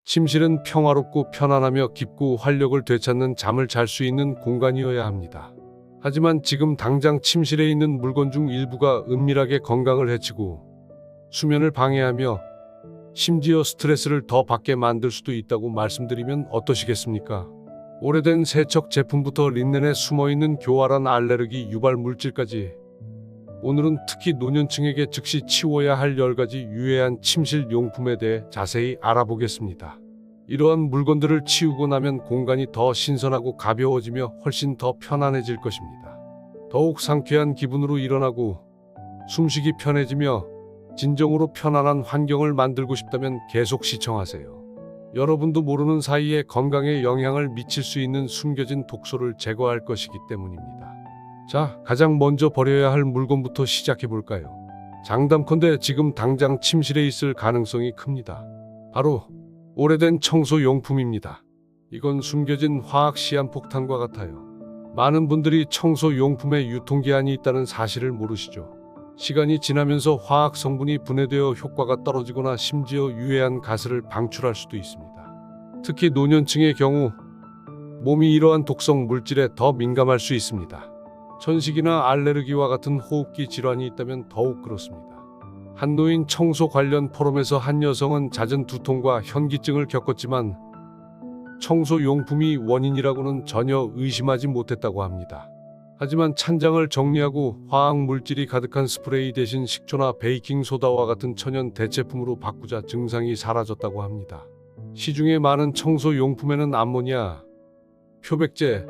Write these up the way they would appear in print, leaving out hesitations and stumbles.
침실은 평화롭고 편안하며 깊고 활력을 되찾는 잠을 잘 수 있는 공간이어야 합니다. 하지만 지금 당장 침실에 있는 물건 중 일부가 은밀하게 건강을 해치고 수면을 방해하며 심지어 스트레스를 더 받게 만들 수도 있다고 말씀드리면 어떠시겠습니까? 오래된 세척 제품부터 린넨에 숨어있는 교활한 알레르기 유발 물질까지, 오늘은 특히 노년층에게 즉시 치워야 할 10가지 유해한 침실 용품에 대해 자세히 알아보겠습니다. 이러한 물건들을 치우고 나면 공간이 더 신선하고 가벼워지며 훨씬 더 편안해질 것입니다. 더욱 상쾌한 기분으로 일어나고 숨쉬기 편해지며 진정으로 편안한 환경을 만들고 싶다면 계속 시청하세요. 여러분도 모르는 사이에 건강에 영향을 미칠 수 있는 숨겨진 독소를 제거할 것이기 때문입니다. 자, 가장 먼저 버려야 할 물건부터 시작해 볼까요? 장담컨대 지금 당장 침실에 있을 가능성이 큽니다. 바로 오래된 청소용품입니다. 이건 숨겨진 화학 시한폭탄과 같아요. 많은 분들이 청소용품에 유통기한이 있다는 사실을 모르시죠. 시간이 지나면서 화학 성분이 분해되어 효과가 떨어지거나 심지어 유해한 가스를 방출할 수도 있습니다. 특히 노년층의 경우 몸이 이러한 독성 물질에 더 민감할 수 있습니다. 천식이나 알레르기와 같은 호흡기 질환이 있다면 더욱 그렇습니다. 한 노인 청소 관련 포럼에서 한 여성은 잦은 두통과 현기증을 겪었지만 청소용품이 원인이라고는 전혀 의심하지 못했다고 합니다. 하지만 찬장을 정리하고 화학 물질이 가득한 스프레이 대신 식초나 베이킹소다와 같은 천연 대체품으로 바꾸자 증상이 사라졌다고 합니다. 시중에 많은 청소용품에는 암모니아, 표백제,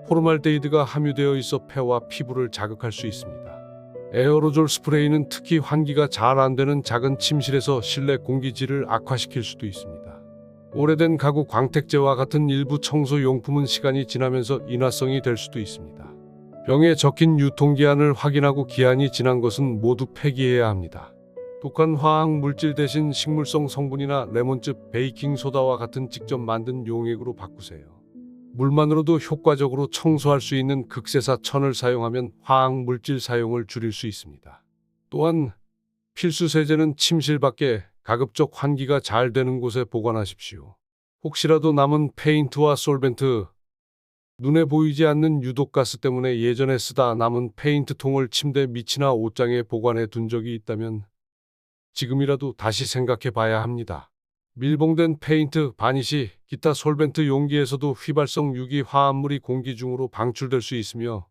포르말데히드가 함유되어 있어 폐와 피부를 자극할 수 있습니다. 에어로졸 스프레이는 특히 환기가 잘 안 되는 작은 침실에서 실내 공기질을 악화시킬 수도 있습니다. 오래된 가구 광택제와 같은 일부 청소용품은 시간이 지나면서 인화성이 될 수도 있습니다. 병에 적힌 유통기한을 확인하고 기한이 지난 것은 모두 폐기해야 합니다. 독한 화학 물질 대신 식물성 성분이나 레몬즙, 베이킹소다와 같은 직접 만든 용액으로 바꾸세요. 물만으로도 효과적으로 청소할 수 있는 극세사 천을 사용하면 화학 물질 사용을 줄일 수 있습니다. 또한 필수 세제는 침실 밖에 가급적 환기가 잘 되는 곳에 보관하십시오. 혹시라도 남은 페인트와 솔벤트, 눈에 보이지 않는 유독가스 때문에 예전에 쓰다 남은 페인트통을 침대 밑이나 옷장에 보관해 둔 적이 있다면 지금이라도 다시 생각해 봐야 합니다. 밀봉된 페인트, 바니시, 기타 솔벤트 용기에서도 휘발성 유기 화합물이 공기 중으로 방출될 수 있으며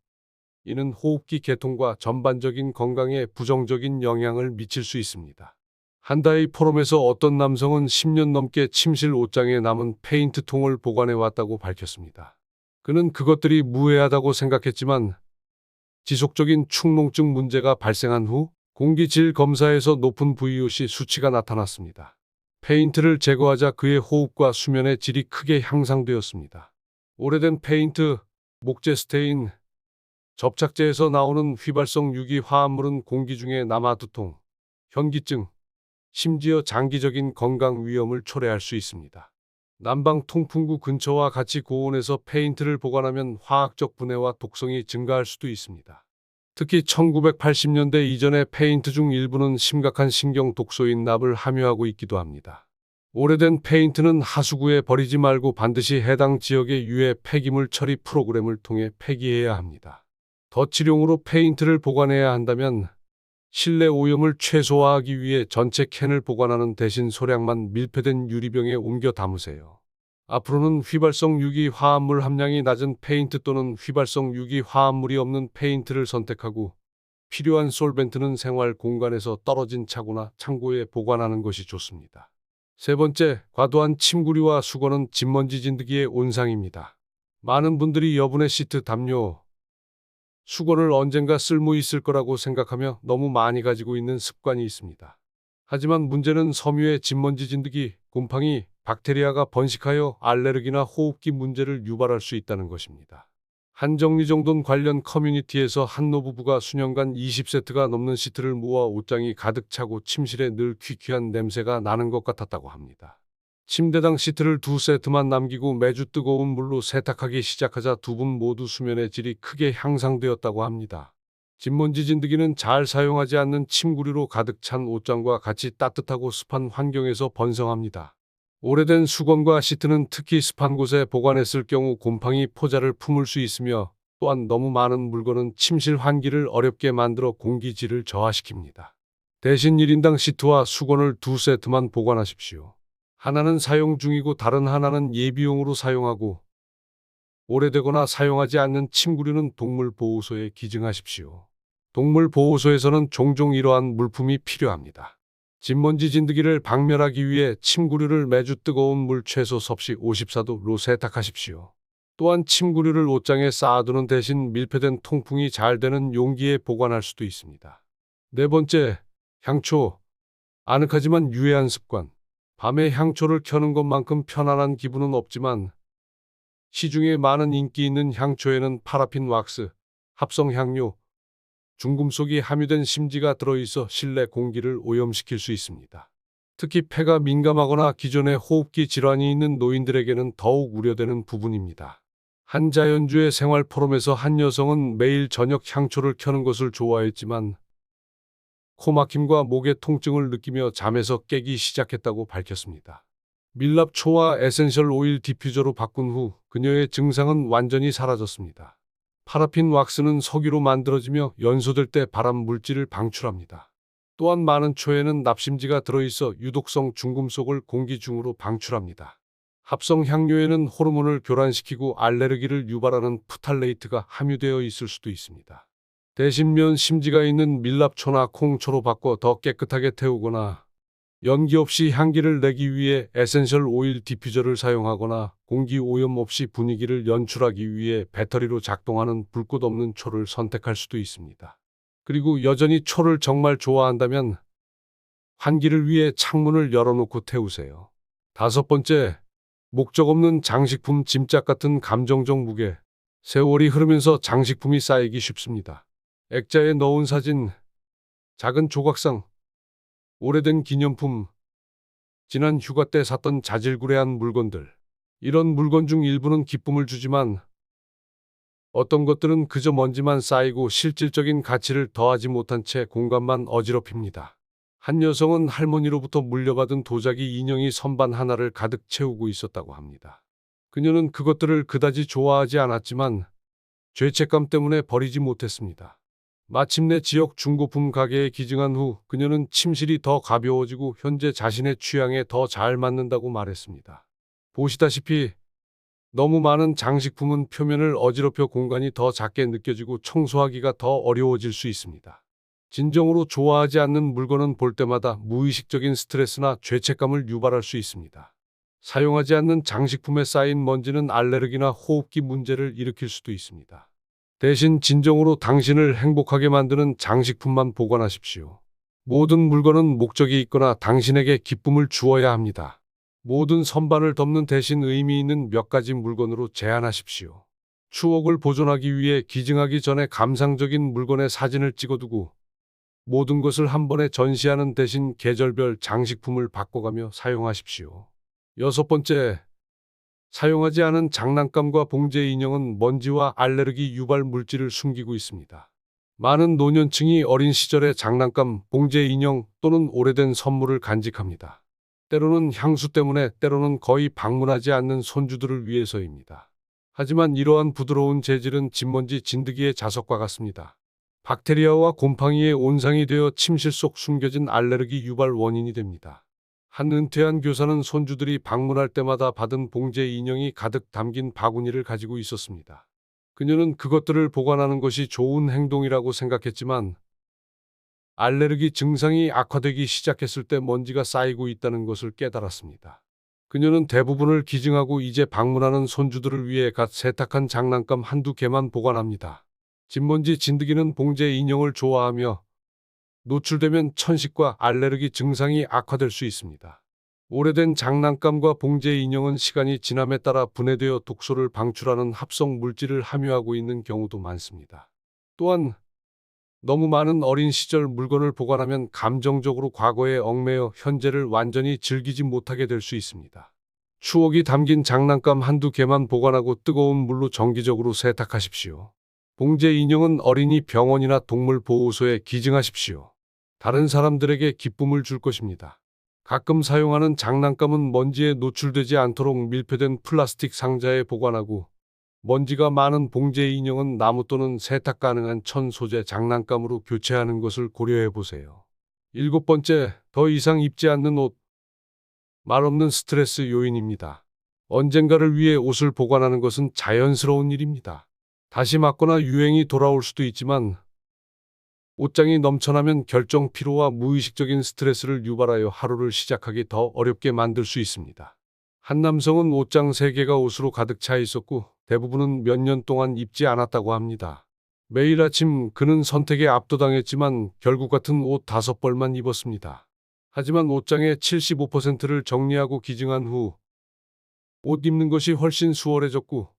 이는 호흡기 개통과 전반적인 건강에 부정적인 영향을 미칠 수 있습니다. 한다이 포럼에서 어떤 남성은 10년 넘게 침실 옷장에 남은 페인트통을 보관해 왔다고 밝혔습니다. 그는 그것들이 무해하다고 생각했지만 지속적인 축농증 문제가 발생한 후 공기질 검사에서 높은 VOC 수치가 나타났습니다. 페인트를 제거하자 그의 호흡과 수면의 질이 크게 향상되었습니다. 오래된 페인트, 목재 스테인, 접착제에서 나오는 휘발성 유기 화합물은 공기 중에 남아 두통, 현기증, 심지어 장기적인 건강 위험을 초래할 수 있습니다. 난방 통풍구 근처와 같이 고온에서 페인트를 보관하면 화학적 분해와 독성이 증가할 수도 있습니다. 특히 1980년대 이전의 페인트 중 일부는 심각한 신경 독소인 납을 함유하고 있기도 합니다. 오래된 페인트는 하수구에 버리지 말고 반드시 해당 지역의 유해 폐기물 처리 프로그램을 통해 폐기해야 합니다. 덧칠용으로 페인트를 보관해야 한다면 실내 오염을 최소화하기 위해 전체 캔을 보관하는 대신 소량만 밀폐된 유리병에 옮겨 담으세요. 앞으로는 휘발성 유기 화합물 함량이 낮은 페인트 또는 휘발성 유기 화합물이 없는 페인트를 선택하고 필요한 솔벤트는 생활 공간에서 떨어진 차고나 창고에 보관하는 것이 좋습니다. 세 번째, 과도한 침구류와 수건은 집먼지 진드기의 온상입니다. 많은 분들이 여분의 시트, 담요, 수건을 언젠가 쓸모 있을 거라고 생각하며 너무 많이 가지고 있는 습관이 있습니다. 하지만 문제는 섬유의 집먼지 진드기, 곰팡이, 박테리아가 번식하여 알레르기나 호흡기 문제를 유발할 수 있다는 것입니다. 한정리정돈 관련 커뮤니티에서 한 노부부가 수년간 20세트가 넘는 시트를 모아 옷장이 가득 차고 침실에 늘 퀴퀴한 냄새가 나는 것 같았다고 합니다. 침대당 시트를 2세트만 남기고 매주 뜨거운 물로 세탁하기 시작하자 두 분 모두 수면의 질이 크게 향상되었다고 합니다. 집먼지 진드기는 잘 사용하지 않는 침구류로 가득 찬 옷장과 같이 따뜻하고 습한 환경에서 번성합니다. 오래된 수건과 시트는 특히 습한 곳에 보관했을 경우 곰팡이 포자를 품을 수 있으며, 또한 너무 많은 물건은 침실 환기를 어렵게 만들어 공기질을 저하시킵니다. 대신 1인당 시트와 수건을 2세트만 보관하십시오. 하나는 사용 중이고 다른 하나는 예비용으로 사용하고, 오래되거나 사용하지 않는 침구류는 동물보호소에 기증하십시오. 동물보호소에서는 종종 이러한 물품이 필요합니다. 진먼지 진드기를 박멸하기 위해 침구류를 매주 뜨거운 물 최소 섭씨 54도로 세탁하십시오. 또한 침구류를 옷장에 쌓아두는 대신 밀폐된 통풍이 잘 되는 용기에 보관할 수도 있습니다. 네 번째, 향초. 아늑하지만 유해한 습관. 밤에 향초를 켜는 것만큼 편안한 기분은 없지만, 시중에 많은 인기 있는 향초에는 파라핀 왁스, 합성 향료, 중금속이 함유된 심지가 들어있어 실내 공기를 오염시킬 수 있습니다. 특히 폐가 민감하거나 기존에 호흡기 질환이 있는 노인들에게는 더욱 우려되는 부분입니다. 한 자연주의 생활 포럼에서 한 여성은 매일 저녁 향초를 켜는 것을 좋아했지만 코막힘과 목의 통증을 느끼며 잠에서 깨기 시작했다고 밝혔습니다. 밀랍초와 에센셜 오일 디퓨저로 바꾼 후 그녀의 증상은 완전히 사라졌습니다. 파라핀 왁스는 석유로 만들어지며 연소될 때 발암 물질을 방출합니다. 또한 많은 초에는 납심지가 들어있어 유독성 중금속을 공기 중으로 방출합니다. 합성 향료에는 호르몬을 교란시키고 알레르기를 유발하는 프탈레이트가 함유되어 있을 수도 있습니다. 대신 면 심지가 있는 밀랍초나 콩초로 바꿔 더 깨끗하게 태우거나, 연기 없이 향기를 내기 위해 에센셜 오일 디퓨저를 사용하거나, 공기 오염 없이 분위기를 연출하기 위해 배터리로 작동하는 불꽃 없는 초를 선택할 수도 있습니다. 그리고 여전히 초를 정말 좋아한다면 환기를 위해 창문을 열어놓고 태우세요. 다섯 번째, 목적 없는 장식품 짐짝 같은 감정적 무게. 세월이 흐르면서 장식품이 쌓이기 쉽습니다. 액자에 넣은 사진, 작은 조각상, 오래된 기념품, 지난 휴가 때 샀던 자질구레한 물건들. 이런 물건 중 일부는 기쁨을 주지만 어떤 것들은 그저 먼지만 쌓이고 실질적인 가치를 더하지 못한 채 공간만 어지럽힙니다. 한 여성은 할머니로부터 물려받은 도자기 인형이 선반 하나를 가득 채우고 있었다고 합니다. 그녀는 그것들을 그다지 좋아하지 않았지만 죄책감 때문에 버리지 못했습니다. 마침내 지역 중고품 가게에 기증한 후 그녀는 침실이 더 가벼워지고 현재 자신의 취향에 더 잘 맞는다고 말했습니다. 보시다시피 너무 많은 장식품은 표면을 어지럽혀 공간이 더 작게 느껴지고 청소하기가 더 어려워질 수 있습니다. 진정으로 좋아하지 않는 물건은 볼 때마다 무의식적인 스트레스나 죄책감을 유발할 수 있습니다. 사용하지 않는 장식품에 쌓인 먼지는 알레르기나 호흡기 문제를 일으킬 수도 있습니다. 대신 진정으로 당신을 행복하게 만드는 장식품만 보관하십시오. 모든 물건은 목적이 있거나 당신에게 기쁨을 주어야 합니다. 모든 선반을 덮는 대신 의미 있는 몇 가지 물건으로 제한하십시오. 추억을 보존하기 위해 기증하기 전에 감상적인 물건의 사진을 찍어두고 모든 것을 한 번에 전시하는 대신 계절별 장식품을 바꿔가며 사용하십시오. 여섯 번째, 사용하지 않은 장난감과 봉제 인형은 먼지와 알레르기 유발 물질을 숨기고 있습니다. 많은 노년층이 어린 시절의 장난감, 봉제 인형 또는 오래된 선물을 간직합니다. 때로는 향수 때문에, 때로는 거의 방문하지 않는 손주들을 위해서입니다. 하지만 이러한 부드러운 재질은 진먼지 진드기의 자석과 같습니다. 박테리아와 곰팡이의 온상이 되어 침실 속 숨겨진 알레르기 유발 원인이 됩니다. 한 은퇴한 교사는 손주들이 방문할 때마다 받은 봉제 인형이 가득 담긴 바구니를 가지고 있었습니다. 그녀는 그것들을 보관하는 것이 좋은 행동이라고 생각했지만 알레르기 증상이 악화되기 시작했을 때 먼지가 쌓이고 있다는 것을 깨달았습니다. 그녀는 대부분을 기증하고 이제 방문하는 손주들을 위해 갓 세탁한 장난감 한두 개만 보관합니다. 진먼지 진드기는 봉제 인형을 좋아하며 노출되면 천식과 알레르기 증상이 악화될 수 있습니다. 오래된 장난감과 봉제 인형은 시간이 지남에 따라 분해되어 독소를 방출하는 합성 물질을 함유하고 있는 경우도 많습니다. 또한 너무 많은 어린 시절 물건을 보관하면 감정적으로 과거에 얽매여 현재를 완전히 즐기지 못하게 될 수 있습니다. 추억이 담긴 장난감 한두 개만 보관하고 뜨거운 물로 정기적으로 세탁하십시오. 봉제 인형은 어린이 병원이나 동물 보호소에 기증하십시오. 다른 사람들에게 기쁨을 줄 것입니다. 가끔 사용하는 장난감은 먼지에 노출되지 않도록 밀폐된 플라스틱 상자에 보관하고, 먼지가 많은 봉제 인형은 나무 또는 세탁 가능한 천 소재 장난감으로 교체하는 것을 고려해 보세요. 일곱 번째, 더 이상 입지 않는 옷. 말없는 스트레스 요인입니다. 언젠가를 위해 옷을 보관하는 것은 자연스러운 일입니다. 다시 맞거나 유행이 돌아올 수도 있지만, 옷장이 넘쳐나면 결정 피로와 무의식적인 스트레스를 유발하여 하루를 시작하기 더 어렵게 만들 수 있습니다. 한 남성은 옷장 3개가 옷으로 가득 차 있었고 대부분은 몇 년 동안 입지 않았다고 합니다. 매일 아침 그는 선택에 압도당했지만 결국 같은 옷 5벌만 입었습니다. 하지만 옷장의 75%를 정리하고 기증한 후 옷 입는 것이 훨씬 수월해졌고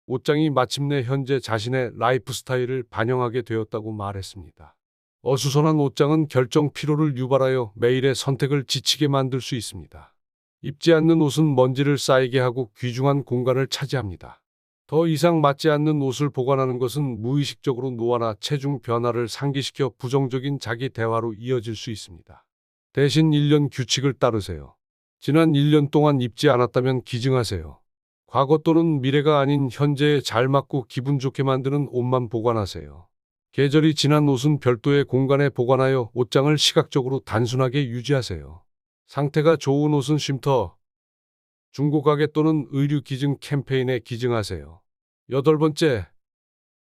옷장이 마침내 현재 자신의 라이프 스타일을 반영하게 되었다고 말했습니다. 어수선한 옷장은 결정 피로를 유발하여 매일의 선택을 지치게 만들 수 있습니다. 입지 않는 옷은 먼지를 쌓이게 하고 귀중한 공간을 차지합니다. 더 이상 맞지 않는 옷을 보관하는 것은 무의식적으로 노화나 체중 변화를 상기시켜 부정적인 자기 대화로 이어질 수 있습니다. 대신 1년 규칙을 따르세요. 지난 1년 동안 입지 않았다면 기증하세요. 과거 또는 미래가 아닌 현재에 잘 맞고 기분 좋게 만드는 옷만 보관하세요. 계절이 지난 옷은 별도의 공간에 보관하여 옷장을 시각적으로 단순하게 유지하세요. 상태가 좋은 옷은 쉼터, 중고가게 또는 의류 기증 캠페인에 기증하세요. 8번째,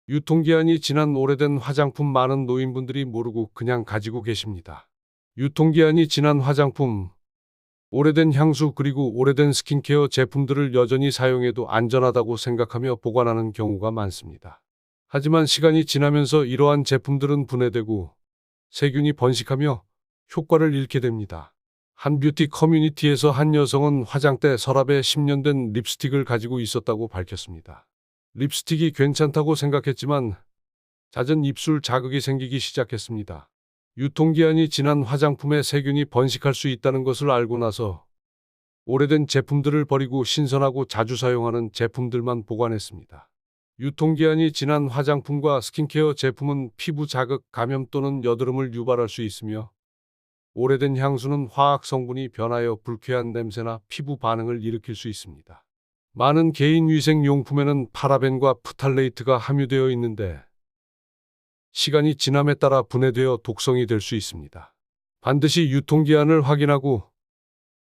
유통기한이 지난 오래된 화장품. 많은 노인분들이 모르고 그냥 가지고 계십니다. 유통기한이 지난 화장품, 오래된 향수 그리고 오래된 스킨케어 제품들을 여전히 사용해도 안전하다고 생각하며 보관하는 경우가 많습니다. 하지만 시간이 지나면서 이러한 제품들은 분해되고 세균이 번식하며 효과를 잃게 됩니다. 한 뷰티 커뮤니티에서 한 여성은 화장대 서랍에 10년 된 립스틱을 가지고 있었다고 밝혔습니다. 립스틱이 괜찮다고 생각했지만 잦은 입술 자극이 생기기 시작했습니다. 유통기한이 지난 화장품에 세균이 번식할 수 있다는 것을 알고 나서 오래된 제품들을 버리고 신선하고 자주 사용하는 제품들만 보관했습니다. 유통기한이 지난 화장품과 스킨케어 제품은 피부 자극, 감염 또는 여드름을 유발할 수 있으며 오래된 향수는 화학 성분이 변하여 불쾌한 냄새나 피부 반응을 일으킬 수 있습니다. 많은 개인 위생 용품에는 파라벤과 프탈레이트가 함유되어 있는데 시간이 지남에 따라 분해되어 독성이 될 수 있습니다. 반드시 유통기한을 확인하고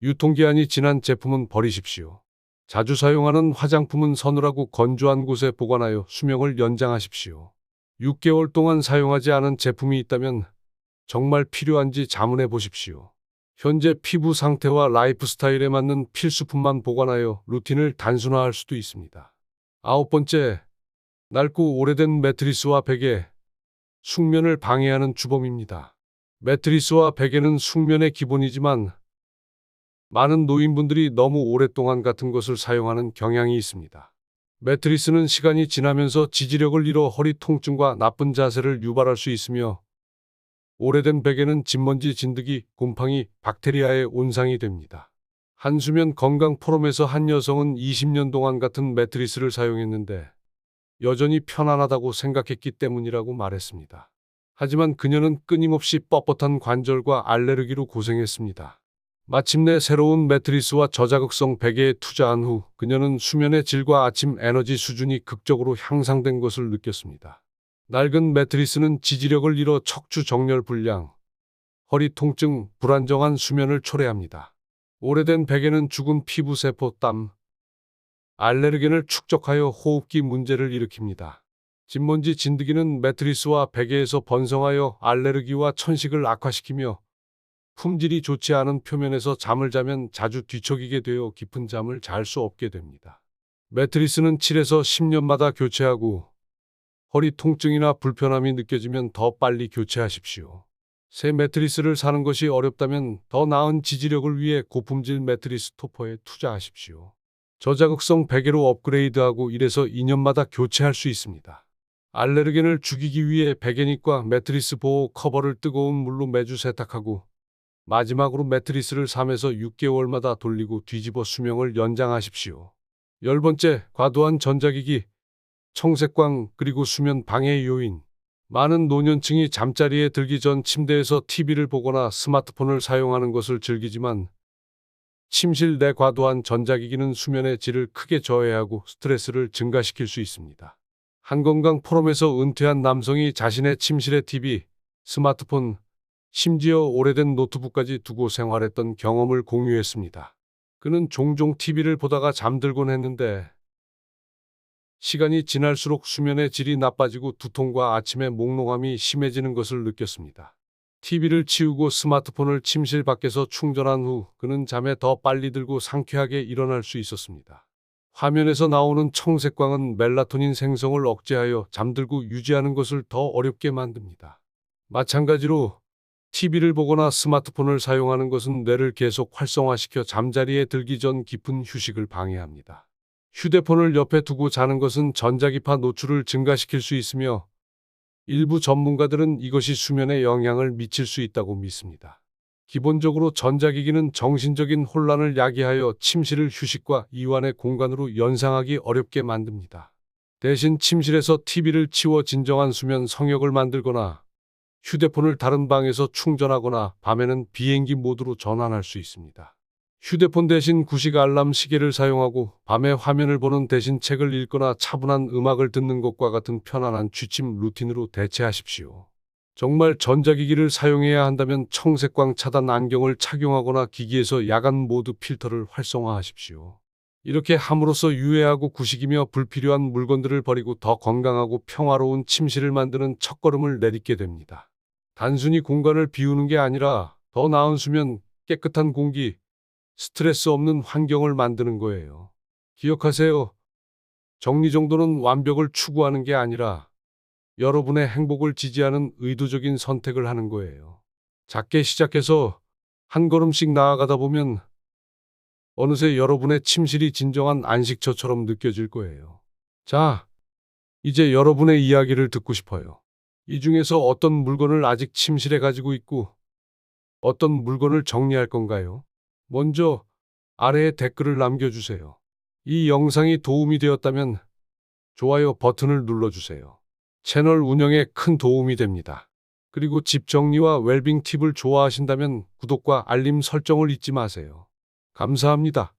유통기한이 지난 제품은 버리십시오. 자주 사용하는 화장품은 서늘하고 건조한 곳에 보관하여 수명을 연장하십시오. 6개월 동안 사용하지 않은 제품이 있다면 정말 필요한지 자문해 보십시오. 현재 피부 상태와 라이프 스타일에 맞는 필수품만 보관하여 루틴을 단순화할 수도 있습니다. 9번째, 낡고 오래된 매트리스와 베개. 숙면을 방해하는 주범입니다. 매트리스와 베개는 숙면의 기본이지만 많은 노인분들이 너무 오랫동안 같은 것을 사용하는 경향이 있습니다. 매트리스는 시간이 지나면서 지지력을 잃어 허리 통증과 나쁜 자세를 유발할 수 있으며 오래된 베개는 진먼지, 진드기, 곰팡이, 박테리아의 온상이 됩니다. 한수면 건강 포럼에서 한 여성은 20년 동안 같은 매트리스를 사용했는데 여전히 편안하다고 생각했기 때문이라고 말했습니다. 하지만 그녀는 끊임없이 뻣뻣한 관절과 알레르기로 고생했습니다. 마침내 새로운 매트리스와 저자극성 베개에 투자한 후 그녀는 수면의 질과 아침 에너지 수준이 극적으로 향상된 것을 느꼈습니다. 낡은 매트리스는 지지력을 잃어 척추 정렬 불량, 허리 통증, 불안정한 수면을 초래합니다. 오래된 베개는 죽은 피부 세포, 땀, 알레르겐을 축적하여 호흡기 문제를 일으킵니다. 진먼지, 진드기는 매트리스와 베개에서 번성하여 알레르기와 천식을 악화시키며 품질이 좋지 않은 표면에서 잠을 자면 자주 뒤척이게 되어 깊은 잠을 잘 수 없게 됩니다. 매트리스는 7에서 10년마다 교체하고 허리 통증이나 불편함이 느껴지면 더 빨리 교체하십시오. 새 매트리스를 사는 것이 어렵다면 더 나은 지지력을 위해 고품질 매트리스 토퍼에 투자하십시오. 저자극성 베개로 업그레이드하고 1에서 2년마다 교체할 수 있습니다. 알레르겐을 죽이기 위해 베개닛과 매트리스 보호 커버를 뜨거운 물로 매주 세탁하고 마지막으로 매트리스를 3에서 6개월마다 돌리고 뒤집어 수명을 연장하십시오. 10번째, 과도한 전자기기, 청색광 그리고 수면 방해 요인. 많은 노년층이 잠자리에 들기 전 침대에서 TV를 보거나 스마트폰을 사용하는 것을 즐기지만 침실 내 과도한 전자기기는 수면의 질을 크게 저해하고 스트레스를 증가시킬 수 있습니다. 한 건강 포럼에서 은퇴한 남성이 자신의 침실에 TV, 스마트폰, 심지어 오래된 노트북까지 두고 생활했던 경험을 공유했습니다. 그는 종종 TV를 보다가 잠들곤 했는데 시간이 지날수록 수면의 질이 나빠지고 두통과 아침에 몽롱함이 심해지는 것을 느꼈습니다. TV를 치우고 스마트폰을 침실 밖에서 충전한 후 그는 잠에 더 빨리 들고 상쾌하게 일어날 수 있었습니다. 화면에서 나오는 청색광은 멜라토닌 생성을 억제하여 잠들고 유지하는 것을 더 어렵게 만듭니다. 마찬가지로 TV를 보거나 스마트폰을 사용하는 것은 뇌를 계속 활성화시켜 잠자리에 들기 전 깊은 휴식을 방해합니다. 휴대폰을 옆에 두고 자는 것은 전자기파 노출을 증가시킬 수 있으며 일부 전문가들은 이것이 수면에 영향을 미칠 수 있다고 믿습니다. 기본적으로 전자기기는 정신적인 혼란을 야기하여 침실을 휴식과 이완의 공간으로 연상하기 어렵게 만듭니다. 대신 침실에서 TV를 치워 진정한 수면 성역을 만들거나 휴대폰을 다른 방에서 충전하거나 밤에는 비행기 모드로 전환할 수 있습니다. 휴대폰 대신 구식 알람 시계를 사용하고 밤에 화면을 보는 대신 책을 읽거나 차분한 음악을 듣는 것과 같은 편안한 취침 루틴으로 대체하십시오. 정말 전자기기를 사용해야 한다면 청색광 차단 안경을 착용하거나 기기에서 야간 모드 필터를 활성화하십시오. 이렇게 함으로써 유해하고 구식이며 불필요한 물건들을 버리고 더 건강하고 평화로운 침실을 만드는 첫걸음을 내딛게 됩니다. 단순히 공간을 비우는 게 아니라 더 나은 수면, 깨끗한 공기, 스트레스 없는 환경을 만드는 거예요. 기억하세요. 정리정돈은 완벽을 추구하는 게 아니라 여러분의 행복을 지지하는 의도적인 선택을 하는 거예요. 작게 시작해서 한 걸음씩 나아가다 보면 어느새 여러분의 침실이 진정한 안식처처럼 느껴질 거예요. 자, 이제 여러분의 이야기를 듣고 싶어요. 이 중에서 어떤 물건을 아직 침실에 가지고 있고 어떤 물건을 정리할 건가요? 먼저 아래에 댓글을 남겨주세요. 이 영상이 도움이 되었다면 좋아요 버튼을 눌러주세요. 채널 운영에 큰 도움이 됩니다. 그리고 집 정리와 웰빙 팁을 좋아하신다면 구독과 알림 설정을 잊지 마세요. 감사합니다.